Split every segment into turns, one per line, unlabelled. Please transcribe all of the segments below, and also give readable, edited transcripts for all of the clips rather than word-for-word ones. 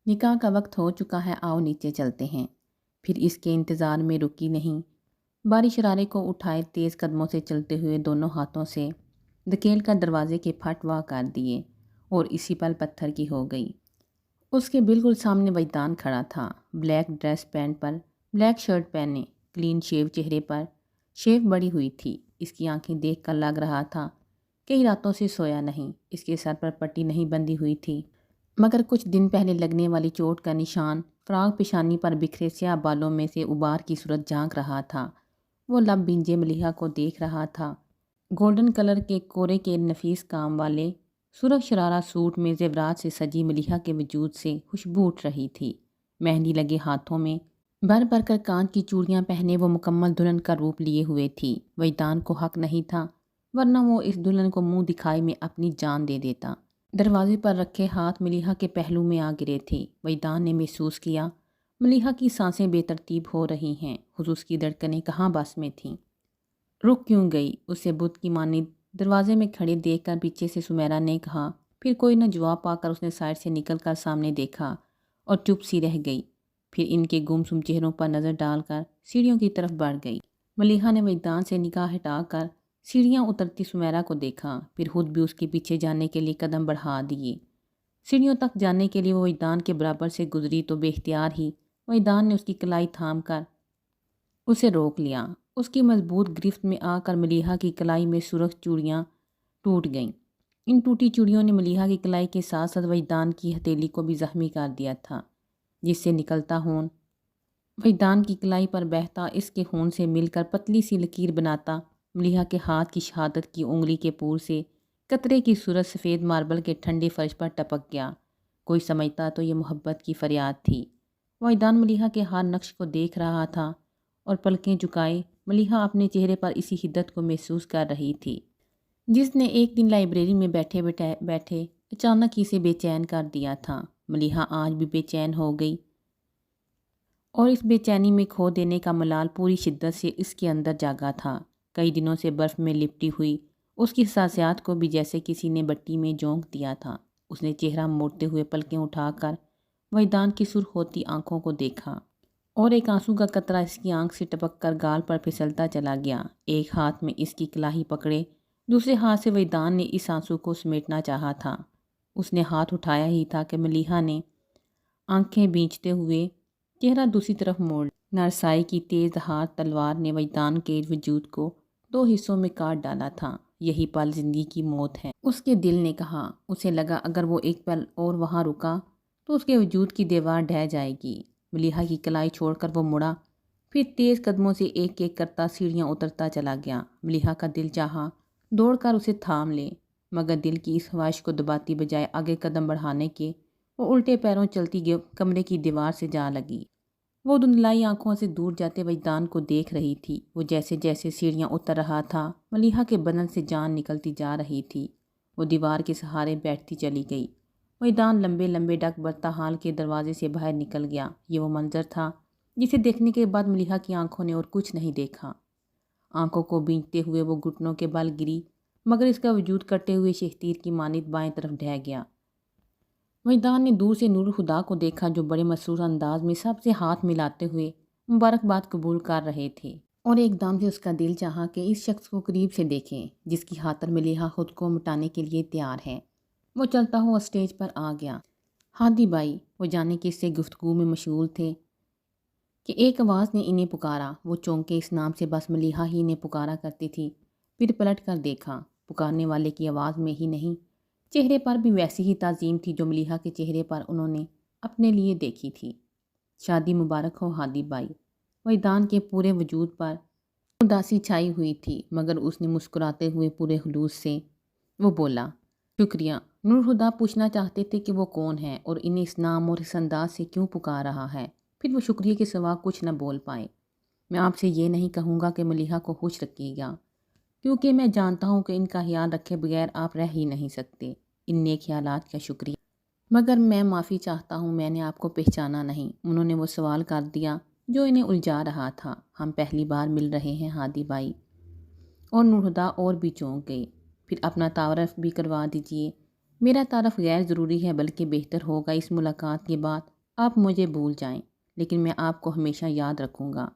نکاح کا وقت ہو چکا ہے، آؤ نیچے چلتے ہیں۔ پھر اس کے انتظار میں رکی نہیں، باری شرارے کو اٹھائے تیز قدموں سے چلتے ہوئے دونوں ہاتھوں سے دھکیل کر دروازے کے پھٹ وا کر دیے اور اسی پل پتھر کی ہو گئی۔ اس کے بالکل سامنے وجدان کھڑا تھا، بلیک ڈریس پینٹ پر بلیک شرٹ پہنے، کلین شیو چہرے پر شیو بڑی ہوئی تھی۔ اس کی آنکھیں دیکھ کر لگ رہا تھا کئی راتوں سے سویا نہیں۔ اس کے سر پر پٹی نہیں بندھی ہوئی تھی، مگر کچھ دن پہلے لگنے والی چوٹ کا نشان فراق پیشانی پر بکھرے سیاہ بالوں میں سے ابار کی صورت جھانک رہا تھا۔ وہ لب بھینجے ملیحہ کو دیکھ رہا تھا۔ گولڈن کلر کے کورے کے نفیس کام والے سرخ شرارہ سوٹ میں زیورات سے سجی ملیحہ کے وجود سے خوشبو اٹھ رہی تھی۔ مہندی لگے ہاتھوں میں بھر بھر کر کانچ کی چوڑیاں پہنے وہ مکمل دلہن کا روپ لیے ہوئے تھی۔ وجدان کو حق نہیں تھا، ورنہ وہ اس دلہن کو منہ دکھائی میں اپنی جان دے دیتا۔ دروازے پر رکھے ہاتھ ملیحہ کے پہلو میں آ گرے تھے۔ وجدان نے محسوس کیا ملیحہ کی سانسیں بے ترتیب ہو رہی ہیں، خصوص کی دھڑکنیں کہاں بس میں تھیں۔ رک کیوں گئی؟ اسے بت کی مانند دروازے میں کھڑے دیکھ کر پیچھے سے سمیرا نے کہا۔ پھر کوئی نہ جواب پا کر اس نے سائڈ سے نکل کر سامنے دیکھا اور چپ سی رہ گئی۔ پھر ان کے گمسم چہروں پر نظر ڈال کر سیڑھیوں کی طرف بڑھ گئی۔ ملیحہ نے وجدان سے نگاہ ہٹا کر سیڑھیاں اترتی سمیرا کو دیکھا، پھر خود بھی اس کے پیچھے جانے کے لیے قدم بڑھا دیے۔ سیڑھیوں تک جانے کے لیے وہ وجدان کے برابر سے گزری تو بے اختیار ہی وجدان نے اس کی کلائی تھام کر اسے روک لیا۔ اس کی مضبوط گرفت میں آ کر ملیحہ کی کلائی میں سرخ چوڑیاں ٹوٹ گئیں۔ ان ٹوٹی چوڑیوں نے ملیحہ کی کلائی کے ساتھ ساتھ وجدان کی ہتھیلی کو بھی زخمی کر دیا تھا، جس سے نکلتا خون وجدان کی کلائی پر بہتا اس کے خون سے مل کر پتلی سی لکیر بناتا ملیحہ کے ہاتھ کی شہادت کی انگلی کے پور سے قطرے کی صورت سفید ماربل کے ٹھنڈے فرش پر ٹپک گیا۔ کوئی سمجھتا تو یہ محبت کی فریاد تھی۔ وجدان ملیحہ کے ہر نقش کو دیکھ رہا تھا اور پلکیں جھکائے ملیحہ اپنے چہرے پر اسی حدت کو محسوس کر رہی تھی جس نے ایک دن لائبریری میں بیٹھے اچانک ہی سے بے چین کر دیا تھا۔ ملیحہ آج بھی بے چین ہو گئی اور اس بے چینی میں کھو دینے کا ملال پوری شدت سے اس کے اندر جاگا تھا۔ کئی دنوں سے برف میں لپٹی ہوئی اس کی حساسیات کو بھی جیسے کسی نے بٹی میں جونک دیا تھا۔ اس نے چہرہ موڑتے ہوئے پلکیں اٹھا کر وجدان کی سرخ ہوتی آنکھوں کو دیکھا اور ایک آنسو کا قطرہ اس کی آنکھ سے ٹپک کر گال پر پھسلتا چلا گیا۔ ایک ہاتھ میں اس کی کلائی پکڑے دوسرے ہاتھ سے وجدان نے اس آنسو کو سمیٹنا چاہا تھا۔ اس نے ہاتھ اٹھایا ہی تھا کہ ملیحہ نے آنکھیں بھینچتے ہوئے چہرہ دوسری طرف موڑ لیا۔ نرسائی کی تیز دھار تلوار نے وجدان کے وجود کو دو حصوں میں کاٹ ڈالا تھا۔ یہی پل زندگی کی موت ہے، اس کے دل نے کہا۔ اسے لگا اگر وہ ایک پل اور وہاں رکا تو اس کے وجود کی دیوار ڈھہ جائے گی۔ ملیحہ کی کلائی چھوڑ کر وہ مڑا، پھر تیز قدموں سے ایک ایک کرتا سیڑھیاں اترتا چلا گیا۔ ملیحہ کا دل چاہا دوڑ کر اسے تھام لے، مگر دل کی اس خواہش کو دباتی بجائے آگے قدم بڑھانے کے وہ الٹے پیروں چلتی کمرے کی دیوار سے جا لگی۔ وہ دھندلائی آنکھوں سے دور جاتے وجدان کو دیکھ رہی تھی۔ وہ جیسے جیسے سیڑھیاں اتر رہا تھا ملیحہ کے بدن سے جان نکلتی جا رہی تھی۔ وہ دیوار کے سہارے بیٹھتی چلی گئی۔ وجدان لمبے لمبے ڈگ برتا حال کے دروازے سے باہر نکل گیا۔ یہ وہ منظر تھا جسے دیکھنے کے بعد ملیحہ کی آنکھوں نے اور کچھ نہیں دیکھا۔ آنکھوں کو بھینچتے ہوئے وہ گھٹنوں کے بل گری، مگر اس کا وجود کٹے ہوئے شہتیر کی مانند بائیں طرف ڈھہ گیا۔ وجدان نے دور سے نور خدا کو دیکھا جو بڑے مسرور انداز میں سب سے ہاتھ ملاتے ہوئے مبارکباد قبول کر رہے تھے، اور ایک دم سے اس کا دل چاہا کہ اس شخص کو قریب سے دیکھیں جس کی خاطر ملیحہ خود کو مٹانے کے لیے تیار ہے۔ وہ چلتا ہوا اسٹیج پر آ گیا۔ ہادی بھائی، وہ جانے کس سے گفتگو میں مشغول تھے کہ ایک آواز نے انہیں پکارا۔ وہ چونکے اس نام سے بس ملیحہ ہی نے پکارا کرتی تھی۔ پھر پلٹ کر دیکھا، پکارنے والے کی آواز میں ہی نہیں، چہرے پر بھی ویسی ہی تعظیم تھی جو ملیحہ کے چہرے پر انہوں نے اپنے لیے دیکھی تھی۔ شادی مبارک ہو ہادی بھائی۔ وجدان کے پورے وجود پر اداسی چھائی ہوئی تھی، مگر اس نے مسکراتے ہوئے پورے خلوص سے وہ بولا، شکریہ۔ نور خدا پوچھنا چاہتے تھے کہ وہ کون ہے اور انہیں اس نام اور اس انداز سے کیوں پکار رہا ہے، پھر وہ شکریہ کے سوا کچھ نہ بول پائے۔ میں آپ سے یہ نہیں کہوں گا کہ ملیحہ کو خوش رکھیے گا، کیونکہ میں جانتا ہوں کہ ان کا خیال رکھے بغیر آپ رہ ہی نہیں سکتے۔ ان نیک خیالات کا شکریہ، مگر میں معافی چاہتا ہوں، میں نے آپ کو پہچانا نہیں۔ انہوں نے وہ سوال کر دیا جو انہیں الجھا رہا تھا۔ ہم پہلی بار مل رہے ہیں ہادی بھائی۔ اور نور خدا اور بھی چونک گئے۔ پھر اپنا تعارف بھی کروا دیجیے۔ میرا تعارف غیر ضروری ہے، بلکہ بہتر ہوگا اس ملاقات کے بعد آپ مجھے بھول جائیں لیکن میں آپ کو ہمیشہ یاد رکھوں گا۔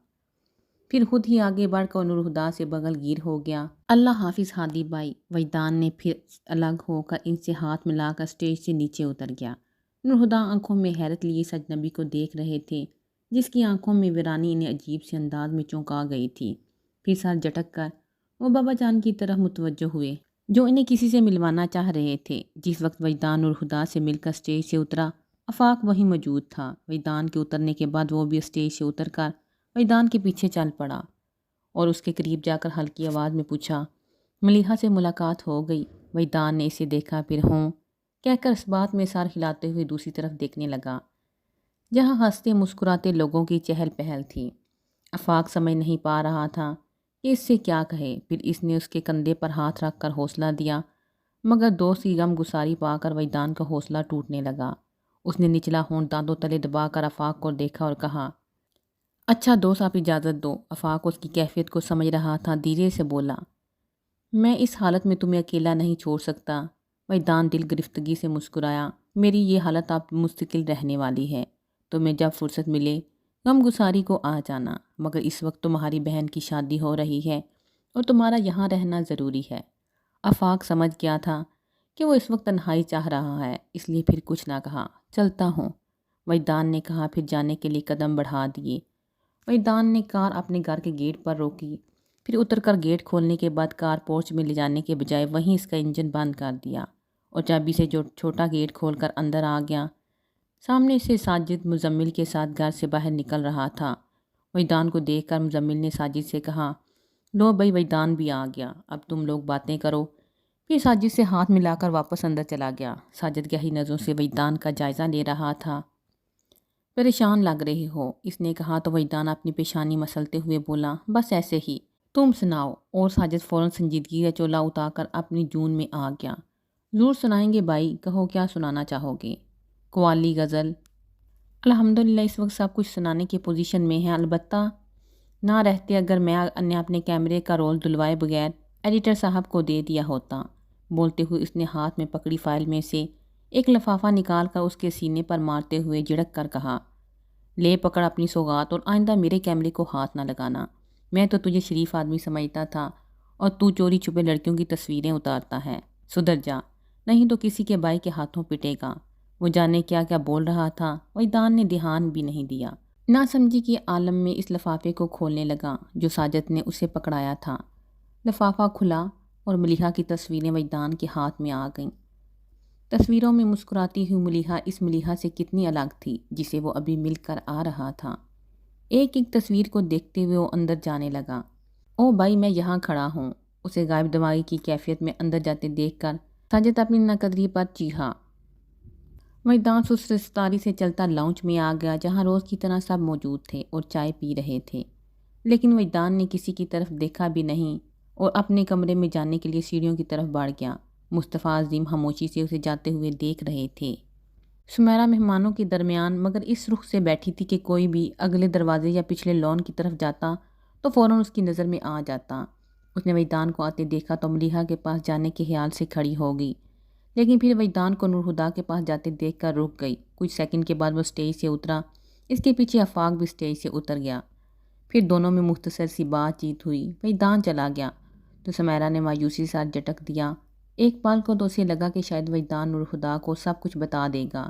پھر خود ہی آگے بڑھ کر نور ہدا سے بغل گیر ہو گیا۔ اللہ حافظ ہادی بھائی، وجدان نے پھر الگ ہو کر ان سے ہاتھ ملا کر اسٹیج سے نیچے اتر گیا۔ نور ہدا آنکھوں میں حیرت لیے اس اجنبی کو دیکھ رہے تھے جس کی آنکھوں میں ویرانی انہیں عجیب سے انداز میں چونکا گئی تھی۔ پھر سر جھٹک کر وہ بابا جان کی طرف متوجہ ہوئے جو انہیں کسی سے ملوانا چاہ رہے تھے۔ جس وقت وجدان نور ہدا سے مل کر اسٹیج سے اترا، آفاق وہیں موجود تھا۔ وجدان کے اترنے کے بعد وہ بھی اسٹیج سے اتر کر وجدان کے پیچھے چل پڑا اور اس کے قریب جا کر ہلکی آواز میں پوچھا، ملیحہ سے ملاقات ہو گئی؟ وجدان نے اسے دیکھا، پھر ہوں کہہ کر اس بات میں سر ہلاتے ہوئے دوسری طرف دیکھنے لگا جہاں ہنستے مسکراتے لوگوں کی چہل پہل تھی۔ آفاق سمجھ نہیں پا رہا تھا کہ اس سے کیا کہے، پھر اس نے اس کے کندھے پر ہاتھ رکھ کر حوصلہ دیا، مگر دوست کی غم گساری پا کر وجدان کا حوصلہ ٹوٹنے لگا۔ اس نے نچلا ہونٹ دانتوں تلے دبا کر آفاق کو دیکھا اور کہا، اچھا دوست آپ اجازت دو۔ آفاق اس کی کیفیت کو سمجھ رہا تھا، دھیرے سے بولا، میں اس حالت میں تمہیں اکیلا نہیں چھوڑ سکتا۔ وجدان دل گرفتگی سے مسکرایا، میری یہ حالت آپ مستقل رہنے والی ہے، تمہیں جب فرصت ملے غم گساری کو آ جانا، مگر اس وقت تمہاری بہن کی شادی ہو رہی ہے اور تمہارا یہاں رہنا ضروری ہے۔ آفاق سمجھ گیا تھا کہ وہ اس وقت تنہائی چاہ رہا ہے، اس لیے پھر کچھ نہ کہا۔ چلتا ہوں، وجدان نے کہا، پھر جانے کے لیے قدم بڑھا دیے۔ وجدان نے کار اپنے گھر کے گیٹ پر روکی، پھر اتر کر گیٹ کھولنے کے بعد کار پورچ میں لے جانے کے بجائے وہیں اس کا انجن بند کر دیا اور چابی سے جو چھوٹا گیٹ کھول کر اندر آ گیا۔ سامنے سے ساجد مزمل کے ساتھ گھر سے باہر نکل رہا تھا۔ وجدان کو دیکھ کر مزمل نے ساجد سے کہا، لو بھائی وجدان بھی آ گیا، اب تم لوگ باتیں کرو۔ پھر ساجد سے ہاتھ ملا کر واپس اندر چلا گیا۔ ساجد گہری نظروں سے وجدان کا جائزہ لے رہا تھا۔ پریشان لگ رہے ہو، اس نے کہا تو وجدان اپنی پیشانی مسلتے ہوئے بولا، بس ایسے ہی، تم سناؤ۔ اور ساجد فوراً سنجیدگی کا چولہا اتار کر اپنی جون میں آ گیا۔ ضرور سنائیں گے بھائی، کہو کیا سنانا چاہو گے؟ قوالی، غزل؟ الحمدللہ اس وقت سب کچھ سنانے کی پوزیشن میں ہے، البتہ نہ رہتے اگر میں نے اپنے کیمرے کا رول دلوائے بغیر ایڈیٹر صاحب کو دے دیا ہوتا۔ بولتے ہوئے اس نے ہاتھ میں پکڑی فائل میں سے ایک لفافہ نکال کر اس کے سینے پر مارتے ہوئے جھڑک کر کہا، لے پکڑ اپنی سوغات اور آئندہ میرے کیمرے کو ہاتھ نہ لگانا۔ میں تو تجھے شریف آدمی سمجھتا تھا اور تو چوری چھپے لڑکیوں کی تصویریں اتارتا ہے۔ سدھر جا، نہیں تو کسی کے بھائی کے ہاتھوں پٹے گا۔ وہ جانے کیا کیا بول رہا تھا، وجدان نے دھیان بھی نہیں دیا۔ نہ سمجھی کے عالم میں اس لفافے کو کھولنے لگا جو ساجد نے اسے پکڑایا تھا۔ لفافہ کھلا اور ملیحہ کی تصویریں وجدان کے ہاتھ میں آ گئیں۔ تصویروں میں مسکراتی ہوئی ملیحہ اس ملیحہ سے کتنی الگ تھی جسے وہ ابھی مل کر آ رہا تھا۔ ایک ایک تصویر کو دیکھتے ہوئے وہ اندر جانے لگا۔ او بھائی میں یہاں کھڑا ہوں، اسے غائب دماغی کی کیفیت میں اندر جاتے دیکھ کر ساجد اپنی ناقدری پر چیخا۔ وجدان سست رفتاری سے چلتا لاؤنج میں آ گیا جہاں روز کی طرح سب موجود تھے اور چائے پی رہے تھے، لیکن وجدان نے کسی کی طرف دیکھا بھی نہیں اور اپنے کمرے میں جانے کے لیے سیڑھیوں کی طرف بڑھ گیا۔ مصطفیٰ عظیم خاموشی سے اسے جاتے ہوئے دیکھ رہے تھے۔ سمیرہ مہمانوں کے درمیان مگر اس رخ سے بیٹھی تھی کہ کوئی بھی اگلے دروازے یا پچھلے لان کی طرف جاتا تو فوراً اس کی نظر میں آ جاتا۔ اس نے وجدان کو آتے دیکھا تو ملیحہ کے پاس جانے کے خیال سے کھڑی ہو گئی، لیکن پھر وجدان کو نور ہدا کے پاس جاتے دیکھ کر رک گئی۔ کچھ سیکنڈ کے بعد وہ اسٹیج سے اترا، اس کے پیچھے آفاق بھی اسٹیج سے اتر گیا۔ پھر دونوں میں مختصر سی بات چیت ہوئی۔ وجدان چلا گیا تو سمیرہ نے مایوسی سے جھٹک دیا۔ ایک پل کو تو اسے لگا کہ شاید وجدان نور ہدا کو سب کچھ بتا دے گا،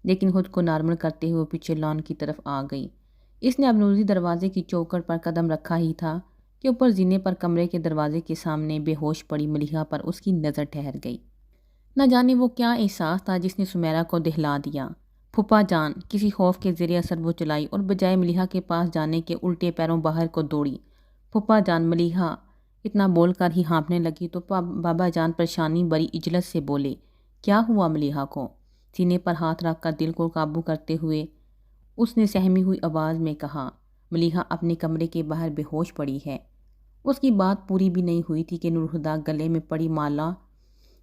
لیکن خود کو نارمل کرتے ہوئے پیچھے لان کی طرف آ گئی۔ اس نے ابروزی دروازے کی چوکھٹ پر قدم رکھا ہی تھا کہ اوپر زینے پر کمرے کے دروازے کے سامنے بے ہوش پڑی ملیحہ پر اس کی نظر ٹھہر گئی۔ نہ جانے وہ کیا احساس تھا جس نے سمیرہ کو دہلا دیا۔ پھپھا جان، کسی خوف کے زیر اثر وہ چلائی اور بجائے ملیحہ کے پاس جانے کے الٹے پیروں باہر کو دوڑی۔ پھپھا جان، ملیحہ اتنا بول کر ہی ہانپنے لگی تو بابا جان پریشانی بڑی اجلت سے بولے، کیا ہوا ملیحہ کو؟ سینے پر ہاتھ رکھ کر دل کو قابو کرتے ہوئے اس نے سہمی ہوئی آواز میں کہا، ملیحہ اپنے کمرے کے باہر بے ہوش پڑی ہے۔ اس کی بات پوری بھی نہیں ہوئی تھی کہ نور ہدا گلے میں پڑی مالا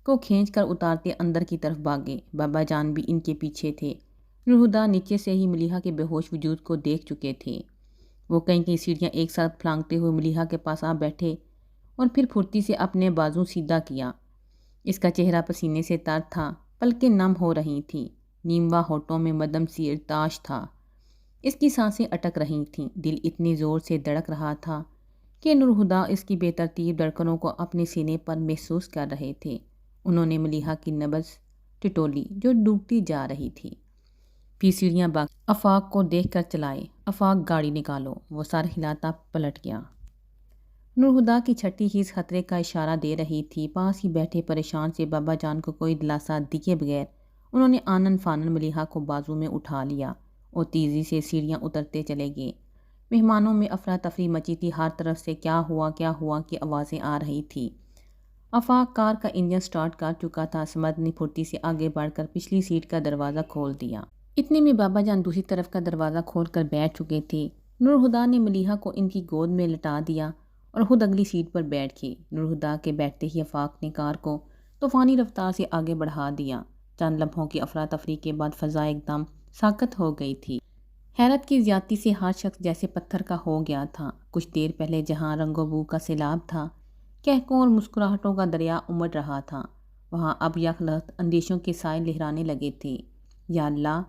کو کھینچ کر اتارتے اندر کی طرف بھاگے۔ بابا جان بھی ان کے پیچھے تھے۔ نور ہدا نیچے سے ہی ملیحہ کے بے ہوش وجود کو دیکھ چکے تھے۔ وہ کئی سیڑھیاں ایک ساتھ پھلانگتے ہوئے ملیحہ کے پاس آ بیٹھے اور پھر پھرتی سے اپنے بازو سیدھا کیا۔ اس کا چہرہ پسینے سے تر تھا، پلکیں نم ہو رہی تھیں۔ نیموا ہونٹوں میں مدم سی ارتعاش تھا۔ اس کی سانسیں اٹک رہی تھیں، دل اتنی زور سے دھڑک رہا تھا کہ نورہدا اس کی بے ترتیب دھڑکنوں کو اپنے سینے پر محسوس کر رہے تھے۔ انہوں نے ملیحہ کی نبض ٹٹولی جو ڈوبتی جا رہی تھی۔ پھر سیڑھیاں آفاق کو دیکھ کر چلائے۔ آفاق گاڑی نکالو۔ وہ سر ہلاتا پلٹ گیا۔ نورہدا کی چھٹی ہی اس خطرے کا اشارہ دے رہی تھی۔ پاس ہی بیٹھے پریشان سے بابا جان کو کوئی دلاسا دیے بغیر انہوں نے آنن فانن ملیحہ کو بازو میں اٹھا لیا اور تیزی سے سیڑھیاں اترتے چلے گئے۔ مہمانوں میں افراتفری مچی تھی، ہر طرف سے کیا ہوا کی آوازیں آ رہی تھی۔ آفاق کار کا انجن سٹارٹ کر چکا تھا۔ سمد نے پھرتی سے آگے بڑھ کر پچھلی سیٹ کا دروازہ کھول دیا۔ اتنے میں بابا جان دوسری طرف کا دروازہ کھول کر بیٹھ چکے تھے۔ نورہدا نے ملیحہ کو ان کی گود میں لٹا دیا اور خود اگلی سیٹ پر بیٹھ گئی۔ نورہدا کے بیٹھتے ہی آفاق نے کار کو طوفانی رفتار سے آگے بڑھا دیا۔ چند لمحوں کی افراتفری کے بعد فضا ایک دم ساکت ہو گئی تھی۔ حیرت کی زیادتی سے ہر شخص جیسے پتھر کا ہو گیا تھا۔ کچھ دیر پہلے جہاں رنگ و بو کا سیلاب تھا، کہکوں اور مسکراہٹوں کا دریا امڑ رہا تھا، وہاں اب یک لخت اندیشوں کے سائے لہرانے لگے تھے۔ یا اللہ!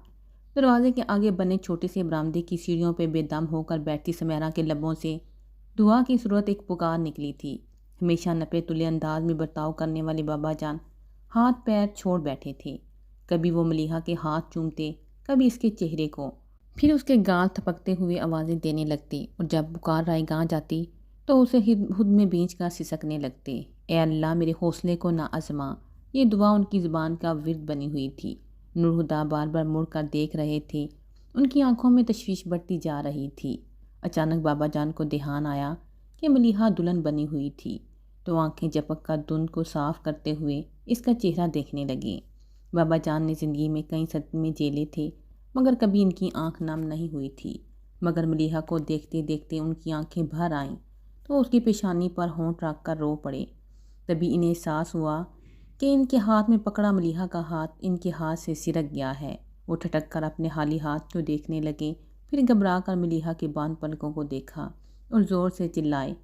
دروازے کے آگے بنے چھوٹے سے برآمدے کی سیڑھیوں پہ بے دم ہو کر بیٹھتی سمیرا کے لبوں سے دعا کی صورت ایک پکار نکلی تھی۔ ہمیشہ نپے تلے انداز میں برتاؤ کرنے والے بابا جان ہاتھ پیر چھوڑ بیٹھے تھے۔ کبھی وہ ملیحہ کے ہاتھ چومتے، کبھی اس کے چہرے کو، پھر اس کے گال تھپکتے ہوئے آوازیں دینے لگتے اور جب پکار رائے گاں جاتی تو اسے خود میں بینچ کر سسکنے لگتے۔ اے اللہ میرے حوصلے کو نہ آزما۔ یہ دعا ان کی زبان کا ورد بنی ہوئی تھی۔ نورہدا بار بار مڑ کر دیکھ رہے تھے۔ ان کی آنکھوں میں تشویش بڑھتی جا رہی تھی۔ اچانک بابا جان کو دھیان آیا کہ ملیحہ دلہن بنی ہوئی تھی تو آنکھیں جھپک کر دھند کو صاف کرتے ہوئے اس کا چہرہ دیکھنے لگے۔ بابا جان نے زندگی میں کئی صدمے جھیلے تھے مگر کبھی ان کی آنکھ نم نہیں ہوئی تھی۔ مگر ملیحہ کو دیکھتے دیکھتے ان کی آنکھیں بھر آئیں تو اس کی پیشانی پر ہونٹ رکھ کر رو پڑے۔ تبھی انہیں احساس ہوا کہ ان کے ہاتھ میں پکڑا ملیحہ کا ہاتھ ان کے ہاتھ سے سرک گیا ہے۔ وہ ٹھٹک کر اپنے خالی ہاتھ کو دیکھنے لگے، پھر گھبرا کر ملیحہ کے بند پلکوں کو دیکھا اور زور سے چلائے،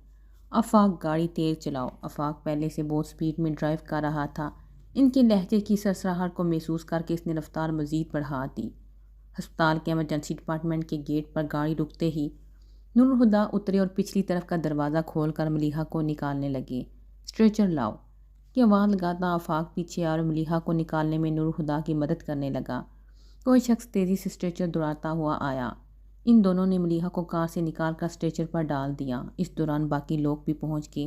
آفاق گاڑی تیز چلاؤ۔ آفاق پہلے سے بہت سپیڈ میں ڈرائیو کر رہا تھا۔ ان کے لہجے کی سرسراہٹ کو محسوس کر کے اس نے رفتار مزید بڑھا دی۔ ہسپتال کے ایمرجنسی ڈپارٹمنٹ کے گیٹ پر گاڑی رکتے ہی نورہدا اترے اور پچھلی طرف کا دروازہ کھول کر ملیحہ کو نکالنے لگے۔ اسٹریچر لاؤ کی آواز لگاتا آفاق پیچھے اور ملیحہ کو نکالنے میں نورہدا کی مدد کرنے لگا۔ کوئی شخص تیزی سے اسٹریچر دوڑاتا ہوا آیا۔ ان دونوں نے ملیحہ کو کار سے نکال کر اسٹریچر پر ڈال دیا۔ اس دوران باقی لوگ بھی پہنچ گئے۔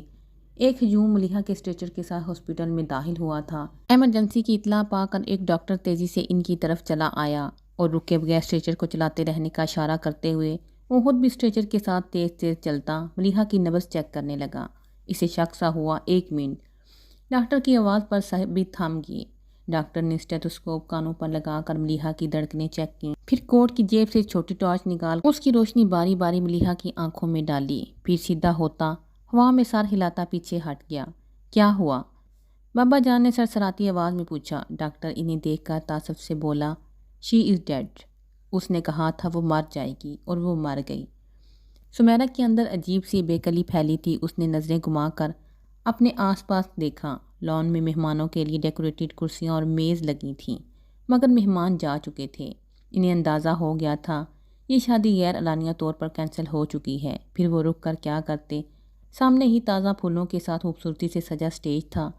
ایک ہجوم ملیحہ کے اسٹریچر کے ساتھ ہاسپٹل میں داخل ہوا تھا۔ ایمرجنسی کی اطلاع پا کر ایک ڈاکٹر تیزی سے ان کی طرف چلا آیا اور رکے بغیر اسٹریچر کو چلاتے رہنے کا اشارہ کرتے ہوئے وہ خود بھی اسٹریچر کے ساتھ تیز تیز چلتا ملیحہ کی نبض چیک کرنے لگا۔ اسے شک سا ہوا۔ 1 منٹ، ڈاکٹر کی آواز پر سبھی تھم گئے۔ ڈاکٹر نے اسٹیتھوسکوپ کانوں پر لگا کر ملیحہ کی دھڑکنیں چیک کیں، پھر کوٹ کی جیب سے چھوٹی ٹارچ نکال اس کی روشنی باری باری ملیحہ کی آنکھوں میں ڈالی، پھر سیدھا ہوتا ہوا میں سر ہلاتا پیچھے ہٹ گیا۔ کیا ہوا؟ بابا جان نے سرسراتی آواز میں پوچھا۔ ڈاکٹر انہیں دیکھ کر تعصب سے بولا، شی از ڈیڈ۔ اس نے کہا تھا وہ مر جائے گی اور وہ مر گئی۔ سمیرا کے اندر عجیب سی بے کلی پھیلی تھی۔ اس نے نظریں گھما کر اپنے آس پاس دیکھا۔ لان میں مہمانوں کے لیے ڈیکوریٹڈ کرسیاں اور میز لگی تھیں مگر مہمان جا چکے تھے۔ انہیں اندازہ ہو گیا تھا یہ شادی غیر اعلانیہ طور پر کینسل ہو چکی ہے۔ پھر وہ رک کر کیا کرتے؟ سامنے ہی تازہ پھولوں کے ساتھ خوبصورتی سے سجا اسٹیج تھا۔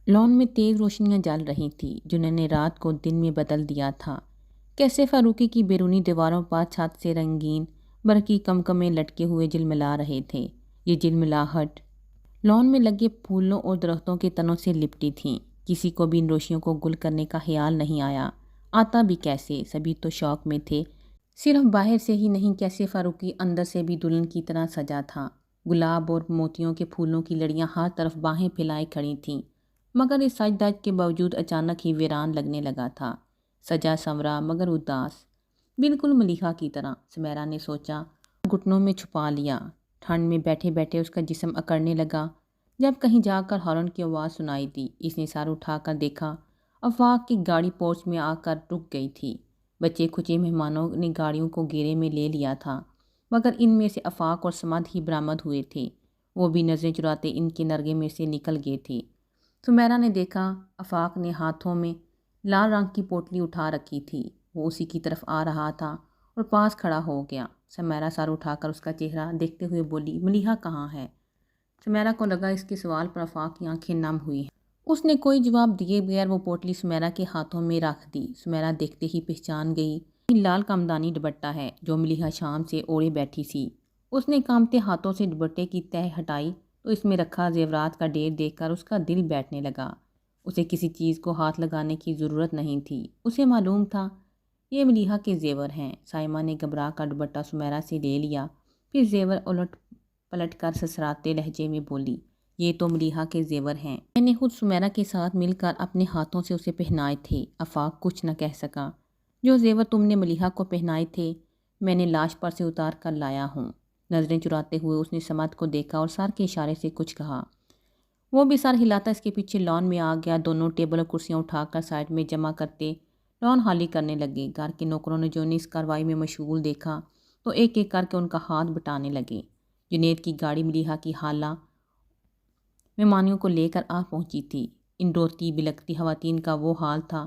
لان میں تیز روشنیاں جل رہی تھیں جنہوں نے رات کو دن میں بدل دیا تھا۔ کیسے فاروقی کی بیرونی دیواروں پر چھت سے رنگین برقی کمکمے لٹکے ہوئے جلملا رہے تھے۔ یہ جلملاہٹ لان میں لگے پھولوں اور درختوں کے تنوں سے لپٹی تھیں۔ کسی کو بھی ان روشنیوں کو گل کرنے کا خیال نہیں آیا۔ آتا بھی کیسے؟ سبھی تو شوق میں تھے۔ صرف باہر سے ہی نہیں، کیسے فاروقی اندر سے بھی دلہن کی طرح سجا تھا۔ گلاب اور موتیوں کے پھولوں کی لڑیاں ہر طرف باہیں پھیلائے کھڑی تھیں مگر اس سج دج کے باوجود اچانک ہی ویران لگنے لگا تھا۔ سجا سنورا مگر اداس، بالکل ملیحہ کی طرح۔ سمیرا نے سوچا، گھٹنوں میں چھپا لیا۔ ٹھنڈ میں بیٹھے بیٹھے اس کا جسم اکڑنے لگا جب کہیں جا کر ہارن کی آواز سنائی دی۔ اس نے سر اٹھا کر دیکھا، آفاق کی گاڑی پورچ میں آ کر رک گئی تھی۔ بچے کھچے مہمانوں نے گاڑیوں کو گھیرے میں لے لیا تھا مگر ان میں سے آفاق اور سمد ہی برآمد ہوئے تھے۔ وہ بھی نظریں چراتے ان کے نرگے میں سے نکل گئے تھے۔ سمیرا نے دیکھا آفاق نے ہاتھوں میں لال رنگ کی پوٹلی اٹھا رکھی تھی۔ وہ اسی کی طرف آ رہا تھا اور پاس کھڑا ہو گیا۔ سمیرا سر اٹھا کر اس کا چہرہ دیکھتے ہوئے بولی، ملیحہ کہاں ہے؟ سمیرا کو لگا اس کے سوال پر آفاق کی آنکھیں نم ہوئی ہیں۔ اس نے کوئی جواب دیے بغیر وہ پوٹلی سمیرا کے ہاتھوں میں رکھ دی۔ سمیرا دیکھتے ہی پہچان گئی لال کمدانی دوپٹہ ہے جو ملیحہ شام سے اوڑھے بیٹھی سی۔ اس نے کانپتے ہاتھوں سے دوپٹے کی تہہ ہٹائی تو اس میں رکھا زیورات کا ڈھیر دیکھ کر اس کا دل بیٹھنے لگا۔ اسے کسی چیز کو ہاتھ لگانے کی ضرورت نہیں تھی۔ اسے معلوم تھا یہ ملیحہ کے زیور ہیں۔ سائمہ نے گھبرا کر دوپٹہ سمیرا سے لے لیا، پھر زیور الٹ پلٹ کر سسراتے لہجے میں بولی، یہ تو ملیحہ کے زیور ہیں، میں نے خود سمیرا کے ساتھ مل کر اپنے ہاتھوں سے اسے پہنائے تھے۔ آفاق کچھ نہ کہہ سکا۔ جو زیور تم نے ملیحہ کو پہنائے تھے میں نے لاش پر سے اتار کر لایا ہوں۔ نظریں چراتے ہوئے اس نے سمد کو دیکھا اور سر کے اشارے سے کچھ کہا۔ وہ بھی سر ہلاتا اس کے پیچھے لان میں آ گیا۔ دونوں ٹیبل اور کرسیاں اٹھا کر سائڈ میں جمع کرتے لان خالی کرنے لگے۔ گھر کے نوکروں نے جو انہیں اس کارروائی میں مشغول دیکھا تو ایک ایک کر کے ان کا ہاتھ بٹانے لگے۔ جنید کی گاڑی ملیحہ کی حالہ مہمانوں کو لے کر آ پہنچی تھی۔ ان روتی بلکتی خواتین کا وہ حال تھا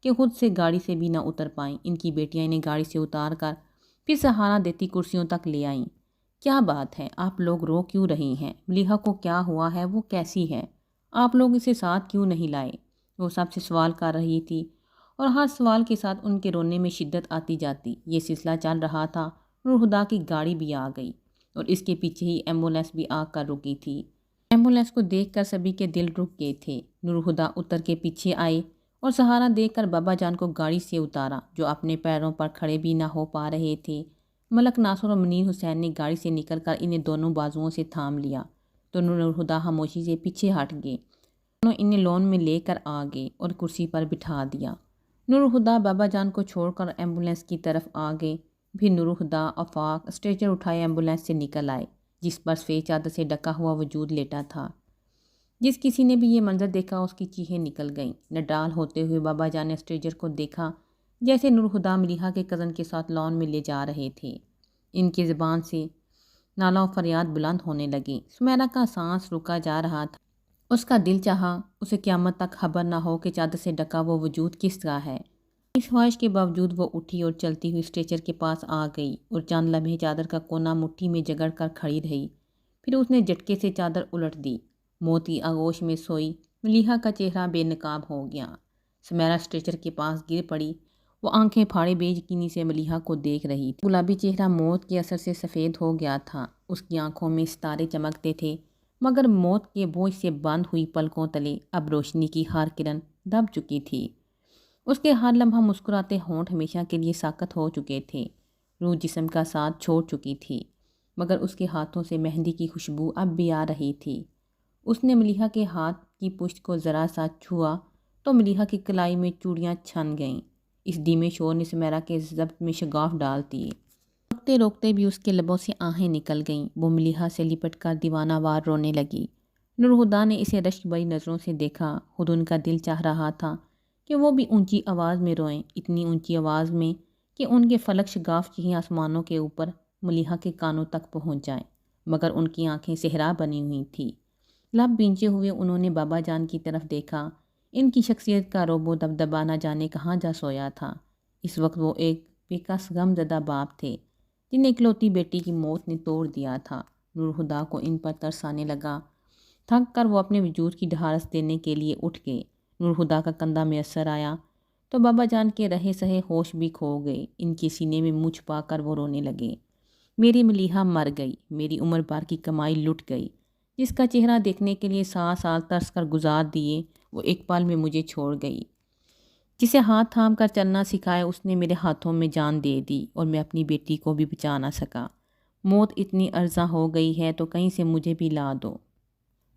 کہ خود سے گاڑی سے بھی نہ اتر پائیں۔ ان کی بیٹیاں انہیں گاڑی سے اتار کر پھر سہارا دیتی کرسیوں تک لے آئیں۔ کیا بات ہے، آپ لوگ رو کیوں رہی ہیں؟ ملیحہ کو کیا ہوا ہے؟ وہ کیسی ہے؟ آپ لوگ اسے ساتھ کیوں نہیں لائے؟ وہ سب سے سوال کر رہی تھی اور ہر سوال کے ساتھ ان کے رونے میں شدت آتی جاتی۔ یہ سلسلہ چل رہا تھا۔ نور ہدا کی گاڑی بھی آ گئی اور اس کے پیچھے ہی ایمبولینس بھی آ کر رکی تھی۔ ایمبولینس کو دیکھ کر سبھی کے دل رک گئے تھے۔ نور ہدا اتر کے پیچھے آئے اور سہارا دے کر بابا جان کو گاڑی سے اتارا جو اپنے پیروں پر کھڑے بھی نہ ہو پا رہے تھے۔ ملک ناصر اور منیر حسین نے گاڑی سے نکل کر انہیں دونوں بازوؤں سے تھام لیا تو نور ہدا خاموشی سے پیچھے ہٹ گئے۔ دونوں انہیں لون میں لے کر آ گئے اور کرسی پر بٹھا دیا۔ نور ہدا بابا جان کو چھوڑ کر ایمبولینس کی طرف آ گئے۔ پھر نور ہدا آفاق اسٹریچر اٹھائے ایمبولینس سے نکل آئے جس پر سفید چادر سے ڈھکا ہوا وجود لیٹا تھا۔ جس کسی نے بھی یہ منظر دیکھا اس کی چیخیں نکل گئیں۔ نڈال ہوتے ہوئے بابا جان نے اسٹریچر کو دیکھا جیسے نور ہدا ملیحہ کے کزن کے ساتھ لان میں لے جا رہے تھے۔ ان کی زبان سے نالہ و فریاد بلند ہونے لگی۔ سمیرا کا سانس رکا جا رہا تھا۔ اس کا دل چاہا اسے قیامت تک خبر نہ ہو کہ چادر سے ڈھکا وہ وجود کس کا ہے۔ اس خواہش کے باوجود وہ اٹھی اور چلتی ہوئی اسٹریچر کے پاس آ گئی اور چند لمحے چادر کا کونا مٹھی میں جگڑ کر کھڑی رہی۔ پھر اس نے جھٹکے سے چادر الٹ دی۔ موت کی آغوش میں سوئی ملیحہ کا چہرہ بے نقاب ہو گیا۔ سمیرا اسٹریچر کے پاس گر پڑی۔ وہ آنکھیں پھاڑے بے یقینی سے ملیحہ کو دیکھ رہی تھی۔ گلابی چہرہ موت کے اثر سے سفید ہو گیا تھا۔ اس کی آنکھوں میں ستارے چمکتے تھے مگر موت کے بوجھ سے بند ہوئی پلکوں تلے اب روشنی کی ہر کرن دب چکی تھی۔ اس کے ہر لمحہ مسکراتے ہونٹ ہمیشہ کے لیے ساکت ہو چکے تھے۔ روح جسم کا ساتھ چھوڑ چکی تھی مگر اس کے ہاتھوں سے مہندی کی خوشبو اب بھی آ رہی تھی۔ اس نے ملیحہ کے ہاتھ کی پشت کو ذرا سا چھوا تو ملیحہ کی کلائی میں چوڑیاں چھن گئیں۔ اس دھیمے شور نے سمیرا کے ضبط میں شگاف ڈال دیے۔ روکتے روکتے بھی اس کے لبوں سے آہیں نکل گئیں۔ وہ ملیحہ سے لپٹ کر دیوانہ وار رونے لگی۔ نور ہدا نے اسے رشک بھری نظروں سے دیکھا۔ خود ان کا دل چاہ رہا تھا کہ وہ بھی اونچی آواز میں روئیں، اتنی اونچی آواز میں کہ ان کے فلک شگاف چہی آسمانوں کے اوپر ملیحہ کے کانوں تک پہنچ جائیں، مگر ان کی آنکھیں صحرا بنی ہوئی تھیں۔ لب بھینچے ہوئے انہوں نے بابا جان کی طرف دیکھا۔ ان کی شخصیت کا رعب و دبدبا نہ جانے کہاں جا سویا تھا۔ اس وقت وہ ایک بے کس غم زدہ باپ تھے جنہیں اکلوتی بیٹی کی موت نے توڑ دیا تھا۔ نور ہدا کو ان پر ترس آنے لگا۔ تھک کر وہ اپنے وجود کی ڈھارس دینے کے لیے اٹھ گئے۔ نور ہدا کا کندھا میسر آیا تو بابا جان کے رہے سہے ہوش بھی کھو گئے۔ ان کے سینے میں منہ چھپا کر وہ رونے لگے۔ میری ملیحہ مر گئی، میری عمر بھر کی کمائی لٹ گئی، جس کا چہرہ دیکھنے کے لیے 7 سال ترس کر گزار دیے وہ ایک پل میں مجھے چھوڑ گئی۔ جسے ہاتھ تھام کر چلنا سکھایا اس نے میرے ہاتھوں میں جان دے دی اور میں اپنی بیٹی کو بھی بچا نہ سکا۔ موت اتنی عرضہ ہو گئی ہے تو کہیں سے مجھے بھی لا دو۔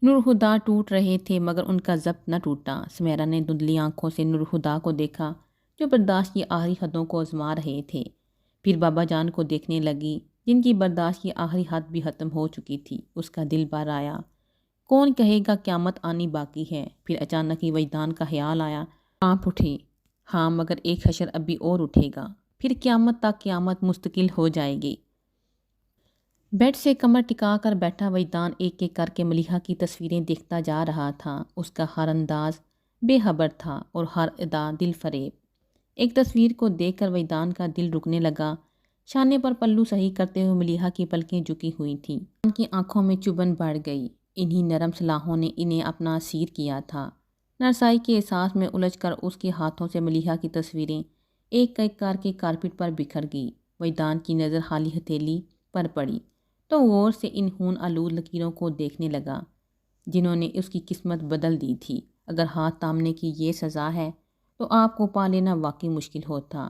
نور ہدا ٹوٹ رہے تھے مگر ان کا ضبط نہ ٹوٹا۔ سمیرا نے دھندلی آنکھوں سے نور ہدا کو دیکھا جو برداشت کی آخری حدوں کو آزما رہے تھے۔ پھر بابا جان کو دیکھنے لگی جن کی برداشت کی آخری حد بھی ختم ہو چکی تھی۔ اس کا دل بھر آیا۔ کون کہے گا قیامت آنی باقی ہے؟ پھر اچانک ہی وجدان کا خیال آیا۔ کانپ اٹھے۔ ہاں مگر ایک حشر اب بھی اور اٹھے گا، پھر قیامت تک قیامت مستقل ہو جائے گی۔ بیڈ سے کمر ٹکا کر بیٹھا وجدان ایک ایک کر کے ملیحہ کی تصویریں دیکھتا جا رہا تھا۔ اس کا ہر انداز بے خبر تھا اور ہر ادا دل فریب۔ ایک تصویر کو دیکھ کر وجدان کا دل رکنے لگا۔ شانے پر پلو صحیح کرتے ہوئے ملیحہ کی پلکیں جھکی ہوئی تھیں۔ ان کی آنکھوں میں چبھن بڑھ گئی۔ انہی نرم سلاخوں نے انہیں اپنا اسیر کیا تھا۔ نرسائی کے احساس میں الجھ کر اس کے ہاتھوں سے ملیحہ کی تصویریں ایک ایک کر کے کارپٹ پر بکھر گئی۔ وجدان کی نظر خالی ہتھیلی پر پڑی تو غور سے ان خون آلود لکیروں کو دیکھنے لگا جنہوں نے اس کی قسمت بدل دی تھی۔ اگر ہاتھ تھامنے کی یہ سزا ہے تو آپ کو پا لینا واقعی مشکل ہوتا۔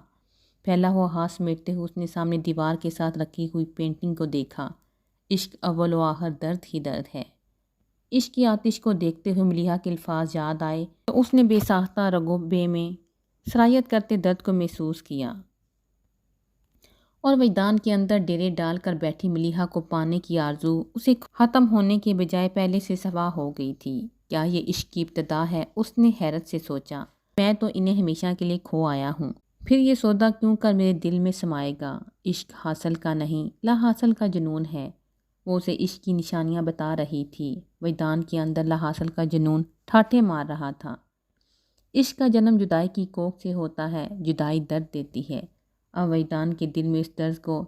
پھیلا ہوا ہاتھ سمیٹتے ہوئے اس نے سامنے دیوار کے ساتھ رکھی ہوئی پینٹنگ کو دیکھا۔ عشق اول و آخر درد ہی درد ہے۔ عشق کی آتش کو دیکھتے ہوئے ملیحہ کے الفاظ یاد آئے تو اس نے بے ساختہ رگوں بے میں سرایت کرتے درد کو محسوس کیا اور وجدان کے اندر ڈیرے ڈال کر بیٹھی ملیحہ کو پانے کی آرزو اسے ختم ہونے کے بجائے پہلے سے سوا ہو گئی تھی۔ کیا یہ عشق کی ابتدا ہے؟ اس نے حیرت سے سوچا۔ میں تو انہیں ہمیشہ کے لیے کھو آیا ہوں، پھر یہ سودا کیوں کر میرے دل میں سمائے گا؟ عشق حاصل کا نہیں، لا حاصل کا جنون ہے۔ وہ اسے عشق کی نشانیاں بتا رہی تھی۔ وجدان کے اندر لا حاصل کا جنون ٹھاٹھے مار رہا تھا۔ عشق کا جنم جدائی کی کوکھ سے ہوتا ہے، جدائی درد دیتی ہے۔ اب وجدان کے دل میں اس درد کو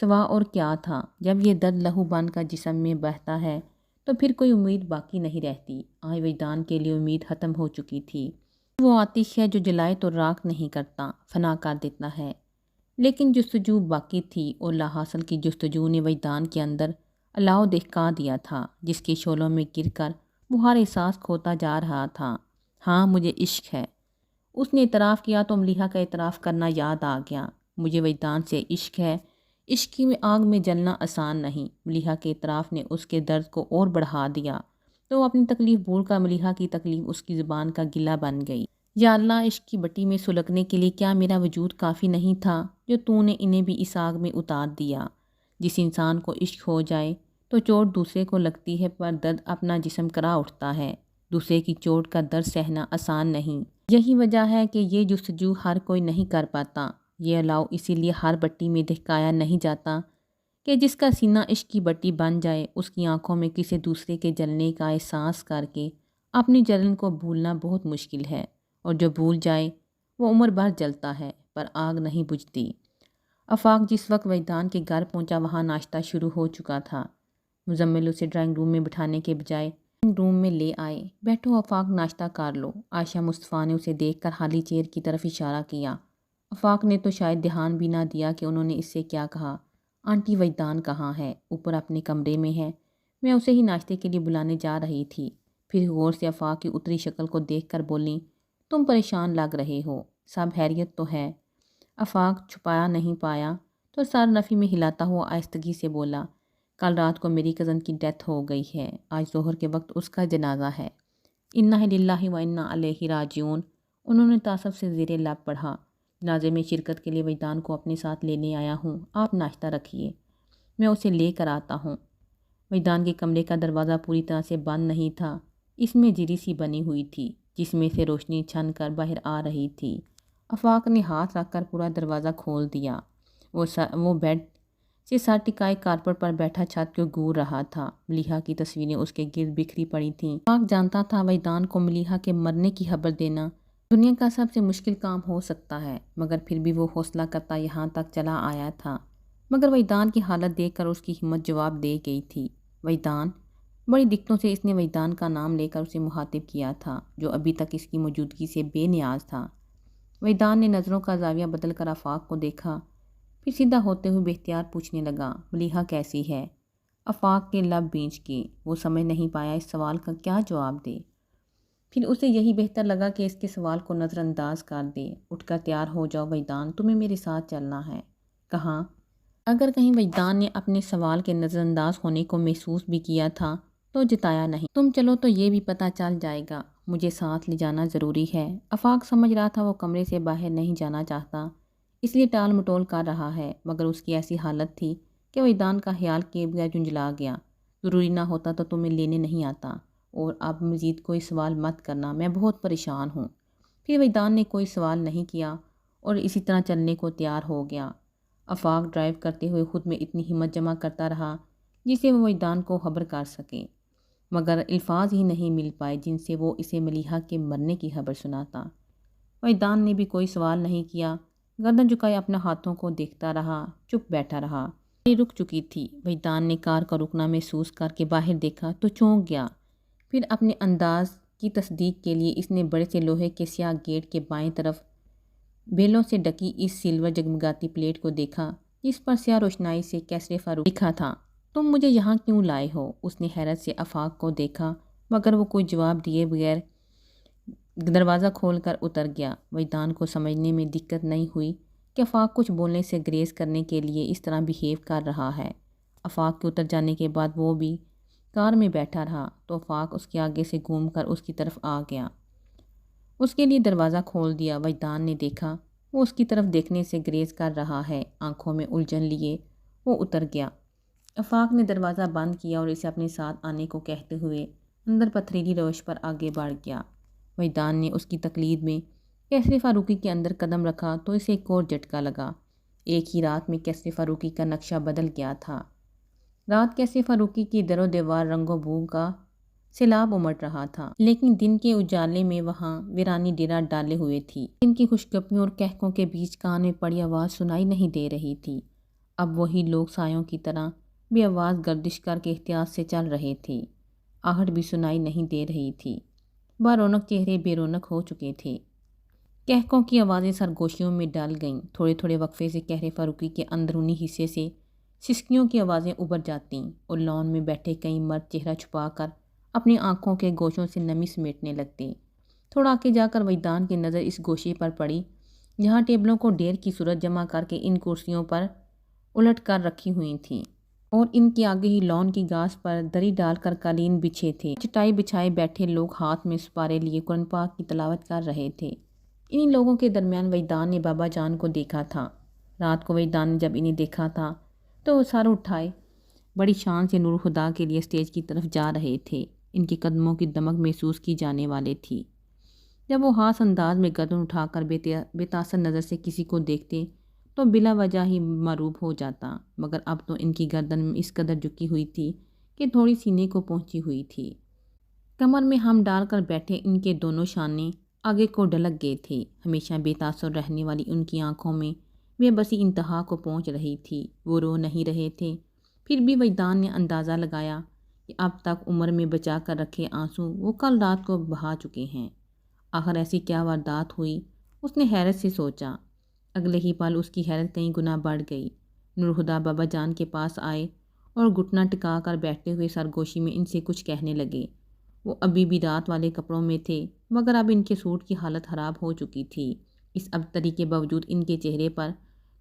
سوا اور کیا تھا؟ جب یہ درد لہو بن کا جسم میں بہتا ہے تو پھر کوئی امید باقی نہیں رہتی۔ آج وجدان کے لیے امید ختم ہو چکی تھی۔ وہ آتش ہے جو جلائے تو راکھ نہیں کرتا، فنا کر دیتا ہے۔ لیکن جستجو باقی تھی اور لا حاصل کی جستجو نے وجدان کے اندر الاؤ دہکا دیا تھا جس کے شعلوں میں گر کر وہ ہر احساس کھوتا جا رہا تھا۔ ہاں مجھے عشق ہے۔ اس نے اعتراف کیا تو ملیحہ کا اعتراف کرنا یاد آ گیا۔ مجھے وجدان سے عشق ہے۔ عشق کی آگ میں جلنا آسان نہیں۔ ملیحہ کے اعتراف نے اس کے درد کو اور بڑھا دیا تو وہ اپنی تکلیف بھول کر ملیحہ کی تکلیف اس کی زبان کا گلہ بن گئی۔ یا اللہ، عشق کی بٹی میں سلگنے کے لیے کیا میرا وجود کافی نہیں تھا جو تو نے انہیں بھی اس آگ میں اتار دیا؟ جس انسان کو عشق ہو جائے تو چوٹ دوسرے کو لگتی ہے پر درد اپنا جسم کرا اٹھتا ہے۔ دوسرے کی چوٹ کا درد سہنا آسان نہیں۔ یہی وجہ ہے کہ یہ جستجو ہر کوئی نہیں کر پاتا۔ یہ الاؤ اسی لیے ہر بٹی میں دہکایا نہیں جاتا کہ جس کا سینہ عشق کی بٹی بن جائے اس کی آنکھوں میں کسی دوسرے کے جلنے کا احساس کر کے اپنی جلن کو بھولنا بہت مشکل ہے، اور جو بھول جائے وہ عمر بھر جلتا ہے پر آگ نہیں بجھتی۔ آفاق جس وقت وجدان کے گھر پہنچا وہاں ناشتہ شروع ہو چکا تھا۔ مزمل اسے ڈرائنگ روم میں بٹھانے کے بجائے روم میں لے آئے۔ بیٹھو آفاق، ناشتہ کر لو۔ عائشہ مصطفیٰ نے اسے دیکھ کر خالی چیئر کی طرف اشارہ کیا۔ آفاق نے تو شاید دھیان بھی نہ دیا کہ انہوں نے اس سے کیا کہا۔ آنٹی وجدان کہاں ہے؟ اوپر اپنے کمرے میں ہے، میں اسے ہی ناشتے کے لیے بلانے جا رہی تھی۔ پھر غور سے آفاق کی اتری شکل کو دیکھ کر بولیں، تم پریشان لگ رہے ہو، سب خیریت تو ہے؟ آفاق چھپایا نہیں پایا تو سر نفی میں ہلاتا ہوا آہستگی سے بولا، کل رات کو میری کزن کی ڈیتھ ہو گئی ہے، آج ظہر کے وقت اس کا جنازہ ہے۔ انا للہ و انا الیہ راجعون۔ انہوں نے تعصب سے زیر لب پڑھا، جنازے میں شرکت کے لیے وجدان کو اپنے ساتھ لینے آیا ہوں، آپ ناشتہ رکھیے، میں اسے لے کر آتا ہوں۔ وجدان کے کمرے کا دروازہ پوری طرح سے بند نہیں تھا، اس میں جری سی بنی ہوئی تھی جس میں سے روشنی چھن کر باہر آ رہی تھی۔ آفاق نے ہاتھ رکھ کر پورا دروازہ کھول دیا۔ وہ بیڈ سے سر ٹکائے کارپٹ پر بیٹھا چھت کو گور رہا تھا۔ ملیحہ کی تصویریں اس کے گرد بکھری پڑی تھیں۔ آفاق جانتا تھا وجدان کو ملیحہ کے مرنے کی خبر دینا دنیا کا سب سے مشکل کام ہو سکتا ہے، مگر پھر بھی وہ حوصلہ کرتا یہاں تک چلا آیا تھا۔ مگر وجدان کی حالت دیکھ کر اس کی ہمت جواب دے گئی تھی۔ وجدان، بڑی دقتوں سے اس نے وجدان کا نام لے کر اسے مخاطب کیا تھا جو ابھی تک اس کی موجودگی سے بے نیاز تھا۔ وجدان نے نظروں کا زاویہ بدل کر آفاق کو دیکھا، پھر سیدھا ہوتے ہوئے بے پوچھنے لگا، ملیحہ کیسی ہے؟ آفاق کے لب بھینچ کے وہ سمجھ نہیں پایا اس سوال کا کیا جواب دے۔ پھر اسے یہی بہتر لگا کہ اس کے سوال کو نظر انداز کر دے۔ اٹھ کر تیار ہو جاؤ وجدان، تمہیں میرے ساتھ چلنا ہے۔ کہاں؟ اگر کہیں وجدان نے اپنے سوال کے نظر انداز ہونے کو محسوس بھی کیا تھا تو جتایا نہیں۔ تم چلو تو یہ بھی پتہ چل جائے گا، مجھے ساتھ لے جانا ضروری ہے۔ آفاق سمجھ رہا تھا وہ کمرے سے باہر نہیں جانا چاہتا، اس لیے ٹال مٹول کر رہا ہے، مگر اس کی ایسی حالت تھی کہ وجدان کا خیال کیے بغیر جھنجھلا گیا۔ ضروری نہ ہوتا تو تمہیں لینے نہیں آتا، اور اب مزید کوئی سوال مت کرنا، میں بہت پریشان ہوں۔ پھر وجدان نے کوئی سوال نہیں کیا اور اسی طرح چلنے کو تیار ہو گیا۔ آفاق ڈرائیو کرتے ہوئے خود میں اتنی ہمت جمع کرتا رہا جسے وہ وجدان کو خبر کر سکے۔ مگر الفاظ ہی نہیں مل پائے جن سے وہ اسے ملیحہ کے مرنے کی خبر سناتا۔ وجدان نے بھی کوئی سوال نہیں کیا، گردن جھکائے اپنا ہاتھوں کو دیکھتا رہا، چپ بیٹھا رہا۔ گاڑی رک چکی تھی۔ وجدان نے کار کا رکنا محسوس کر کے باہر دیکھا تو چونک گیا۔ پھر اپنے انداز کی تصدیق کے لیے اس نے بڑے سے لوہے کے سیاہ گیٹ کے بائیں طرف بیلوں سے ڈکی اس سلور جگمگاتی پلیٹ کو دیکھا جس پر سیاہ روشنائی سے کیسر فاروق لکھا تھا۔ تم مجھے یہاں کیوں لائے ہو؟ اس نے حیرت سے آفاق کو دیکھا مگر وہ کوئی جواب دیے بغیر دروازہ کھول کر اتر گیا۔ وجدان کو سمجھنے میں دقت نہیں ہوئی کہ آفاق کچھ بولنے سے گریز کرنے کے لیے اس طرح بیہیو کر رہا ہے۔ آفاق کے اتر جانے کے بعد وہ بھی کار میں بیٹھا رہا تو آفاق اس کے آگے سے گھوم کر اس کی طرف آ گیا۔ اس کے لیے دروازہ کھول دیا۔ وجدان نے دیکھا وہ اس کی طرف دیکھنے سے گریز کر رہا ہے۔ آنکھوں میں الجھن لیے وہ اتر گیا۔ آفاق نے دروازہ بند کیا اور اسے اپنے ساتھ آنے کو کہتے ہوئے اندر پتھریلی روش پر آگے بڑھ گیا۔ وجدان نے اس کی تقلید میں کیسر فاروقی کے اندر قدم رکھا تو اسے ایک اور جھٹکا لگا۔ ایک ہی رات میں کیسر فاروقی کا نقشہ بدل گیا تھا۔ رات کیسر فاروقی کی در و دیوار رنگ و بو کا سیلاب امٹ رہا تھا، لیکن دن کے اجالے میں وہاں ویرانی ڈیرا ڈالے ہوئے تھی۔ دن کی خوشگپیوں اور کہکوں کے بیچ کان میں پڑی آواز سنائی نہیں دے رہی تھی۔ اب وہی لوگ سایوں کی طرح بے آواز گردش کر کے احتیاط سے چل رہے تھے۔ آہٹ بھی سنائی نہیں دے رہی تھی۔ با رونق چہرے بے رونق ہو چکے تھے۔ کہکوں کی آوازیں سرگوشیوں میں ڈل گئیں۔ تھوڑے تھوڑے وقفے سے کیسر فاروقی کے اندرونی حصے سے سسکیوں کی آوازیں ابھر جاتیں اور لان میں بیٹھے کئی مرد چہرہ چھپا کر اپنی آنکھوں کے گوشوں سے نمی سمیٹنے لگتے۔ تھوڑا آگے جا کر وجدان کی نظر اس گوشے پر پڑی جہاں ٹیبلوں کو ڈھیر کی صورت جمع کر کے ان کرسیوں پر الٹ کر رکھی ہوئی تھیں اور ان کے آگے ہی لان کی گھاس پر دری ڈال کر قالین بچھے تھے۔ چٹائی بچھائے بیٹھے لوگ ہاتھ میں سپارے لیے قرآن پاک کی تلاوت کر رہے تھے۔ انہی لوگوں کے درمیان وجدان نے بابا جان کو دیکھا تھا۔ رات کو وجدان نے جب انہیں دیکھا تھا تو وہ سر اٹھائے بڑی شان سے نور خدا کے لیے اسٹیج کی طرف جا رہے تھے۔ ان کے قدموں کی دمک محسوس کی جانے والے تھی۔ جب وہ خاص انداز میں گردن اٹھا کر بے تاثر نظر سے کسی کو دیکھتے تو بلا وجہ ہی مغروب ہو جاتا، مگر اب تو ان کی گردن اس قدر جھکی ہوئی تھی کہ تھوڑی سینے کو پہنچی ہوئی تھی۔ کمر میں ہم ڈال کر بیٹھے ان کے دونوں شانے آگے کو ڈھلک گئے تھے۔ ہمیشہ بے تاثر رہنے والی ان کی آنکھوں میں بے بسی انتہا کو پہنچ رہی تھی۔ وہ رو نہیں رہے تھے، پھر بھی وجدان نے اندازہ لگایا کہ اب تک عمر میں بچا کر رکھے آنسو وہ کل رات کو بہا چکے ہیں۔ آخر ایسی کیا واردات ہوئی؟ اس نے حیرت سے سوچا۔ اگلے ہی پل اس کی حیرت کئی گنا بڑھ گئی۔ نور خدا بابا جان کے پاس آئے اور گھٹنا ٹکا کر بیٹھتے ہوئے سرگوشی میں ان سے کچھ کہنے لگے۔ وہ ابھی بھی رات والے کپڑوں میں تھے، مگر اب ان کے سوٹ کی حالت خراب ہو چکی تھی۔ اس ابتری کے باوجود ان کے چہرے پر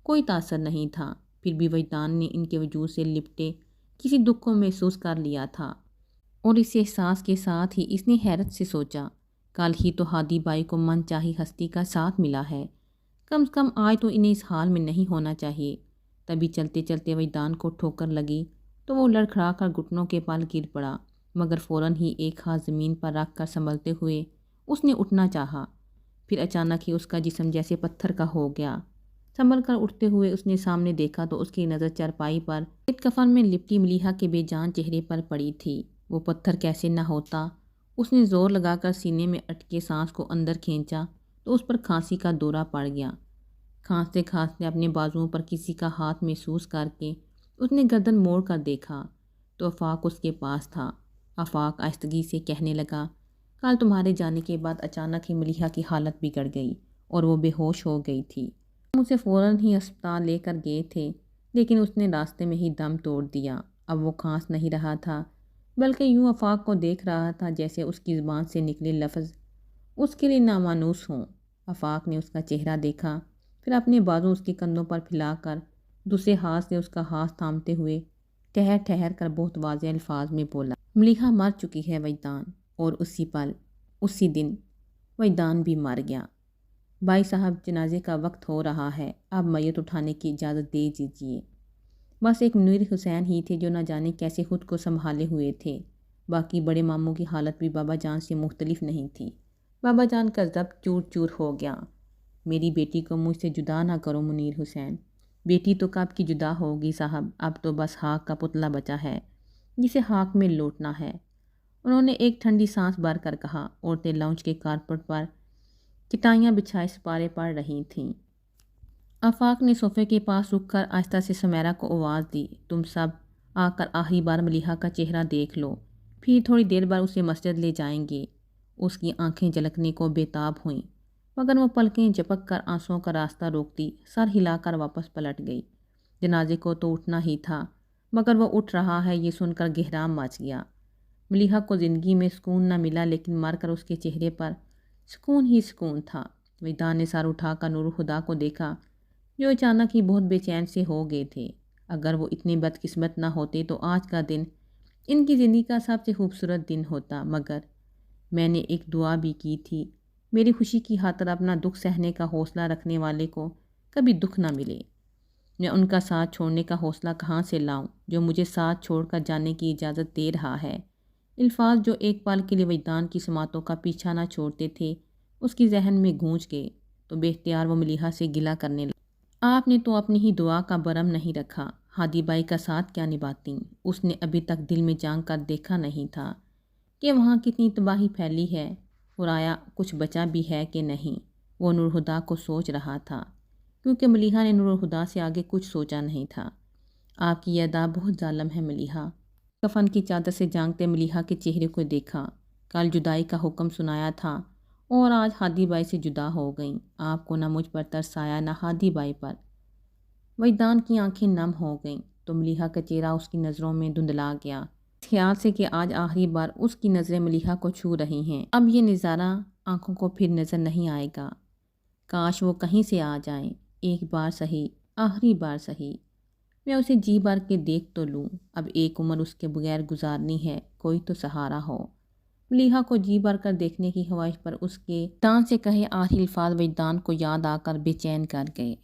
کوئی تاثر نہیں تھا، پھر بھی وجدان نے ان کے وجود سے لپٹے کسی دکھ کو محسوس کر لیا تھا، اور اس احساس کے ساتھ ہی اس نے حیرت سے سوچا، کل ہی تو ہادی بائی کو من چاہی ہستی کا ساتھ ملا ہے، کم سے کم آج تو انہیں اس حال میں نہیں ہونا چاہیے۔ تبھی چلتے چلتے وجدان کو ٹھوکر لگی تو وہ لڑکھڑا کر گھٹنوں کے پل گر پڑا، مگر فوراً ہی ایک ہاتھ زمین پر رکھ کر سنبھلتے ہوئے اس نے اٹھنا چاہا۔ پھر اچانک ہی اس کا جسم جیسے پتھر کا ہو گیا۔ سنبھل کر اٹھتے ہوئے اس نے سامنے دیکھا تو اس کی نظر چارپائی پر سفید کفن میں لپٹی ملیحہ کے بے جان چہرے پر پڑی تھی۔ وہ پتھر کیسے نہ ہوتا؟ اس نے زور لگا کر سینے میں اٹکے سانس کو اندر کھینچا تو اس پر کھانسی کا دورہ پڑ گیا۔ کھانستے کھانستے اپنے بازوؤں پر کسی کا ہاتھ محسوس کر کے اس نے گردن موڑ کر دیکھا تو آفاق اس کے پاس تھا۔ آفاق آہستگی سے کہنے لگا، کل تمہارے جانے کے بعد اچانک ہی ملیحہ کی حالت بگڑ گئی اور وہ بے ہوش ہو گئی تھی۔ ہم اسے فوراً ہی ہسپتال لے کر گئے تھے، لیکن اس نے راستے میں ہی دم توڑ دیا۔ اب وہ کھانس نہیں رہا تھا، بلکہ یوں آفاق کو دیکھ رہا تھا جیسے اس کی زبان سے نکلے لفظ اس کے لیے نامانوس ہوں۔ آفاق نے اس کا چہرہ دیکھا، پھر اپنے بازو اس کے کندھوں پر پھیلا کر دوسرے ہاتھ سے اس کا ہاتھ تھامتے ہوئے ٹھہر ٹھہر کر بہت واضح الفاظ میں بولا، ملیحہ مر چکی ہے وجدان۔ اور اسی پل اسی دن وجدان بھی مر گیا۔ بھائی صاحب، جنازے کا وقت ہو رہا ہے، اب میت اٹھانے کی اجازت دے دیجیے۔ بس ایک منیر حسین ہی تھے جو نہ جانے کیسے خود کو سنبھالے ہوئے تھے۔ باقی بڑے ماموں کی حالت بھی بابا جان سے مختلف نہیں تھی۔ بابا جان کا ضبط چور چور ہو گیا۔ میری بیٹی کو مجھ سے جدا نہ کرو منیر حسین۔ بیٹی تو کب کی جدا ہوگی صاحب، اب تو بس خاک کا پتلا بچا ہے جسے خاک میں لوٹنا ہے۔ انہوں نے ایک ٹھنڈی سانس بھر کر کہا۔ عورتیں لاؤنج کے کارپٹ پر چٹائیاں بچھائے سپارے پڑھ رہی تھیں۔ آفاق نے صوفے کے پاس رک کر آہستہ سے سمیرا کو آواز دی، تم سب آ کر آخری بار ملیحہ کا چہرہ دیکھ لو، پھر تھوڑی دیر بعد اسے مسجد لے جائیں گے۔ اس کی آنکھیں جھلکنے کو بےتاب ہوئیں، مگر وہ پلکیں جھپک کر آنسوؤں کا راستہ روکتی سر ہلا کر واپس پلٹ گئی۔ جنازے کو تو اٹھنا ہی تھا، مگر وہ اٹھ رہا ہے یہ سن کر گہرام مچ گیا۔ ملیحہ کو زندگی میں سکون نہ ملا، لیکن مر کر اس کے چہرے پر سکون ہی سکون تھا۔ وجدان نے سر اٹھا کر نور الہدیٰ کو دیکھا، جو اچانک ہی بہت بے چین سے ہو گئے تھے۔ اگر وہ اتنے بدقسمت نہ ہوتے تو آج کا دن ان کی زندگی کا سب سے خوبصورت دن ہوتا، مگر میں نے ایک دعا بھی کی تھی، میری خوشی کی خاطر اپنا دکھ سہنے کا حوصلہ رکھنے والے کو کبھی دکھ نہ ملے۔ میں ان کا ساتھ چھوڑنے کا حوصلہ کہاں سے لاؤں جو مجھے ساتھ چھوڑ کر جانے کی اجازت دے رہا ہے۔ الفاظ جو ایک پل کے لیے وجدان کی سماعتوں کا پیچھا نہ چھوڑتے تھے اس کی ذہن میں گونج گئے، تو بے اختیار وہ ملیحہ سے گلہ کرنے لگا۔ آپ نے تو اپنی ہی دعا کا برم نہیں رکھا، ہادی بائی کا ساتھ کیا نبھاتی؟ اس نے ابھی تک دل میں جھانک کر دیکھا نہیں تھا کہ وہاں کتنی تباہی پھیلی ہے، اور آیا کچھ بچا بھی ہے کہ نہیں۔ وہ نور الہدیٰ کو سوچ رہا تھا، کیونکہ ملیحہ نے نور الہدیٰ سے آگے کچھ سوچا نہیں تھا۔ آپ کی یہ ادا بہت ظالم ہے ملیحہ۔ کفن کی چادر سے جھانکتے ملیحہ کے چہرے کو دیکھا۔ کل جدائی کا حکم سنایا تھا اور آج ہادی بائی سے جدا ہو گئیں۔ آپ کو نہ مجھ پر ترس آیا نہ ہادی بائی پر۔ وجدان کی آنکھیں نم ہو گئیں تو ملیحہ کا چہرہ اس کی نظروں میں دھندلا گیا، اس خیال سے کہ آج آخری بار اس کی نظریں ملیحہ کو چھو رہی ہیں۔ اب یہ نظارہ آنکھوں کو پھر نظر نہیں آئے گا۔ کاش وہ کہیں سے آ جائیں، ایک بار سہی، آخری بار سہی، میں اسے جی بھر کے دیکھ تو لوں۔ اب ایک عمر اس کے بغیر گزارنی ہے، کوئی تو سہارا ہو۔ ملیحہ کو جی بھر کر دیکھنے کی خواہش پر اس کے دان سے کہے آخری الفاظ وجدان کو یاد آ کر بے چین کر گئے۔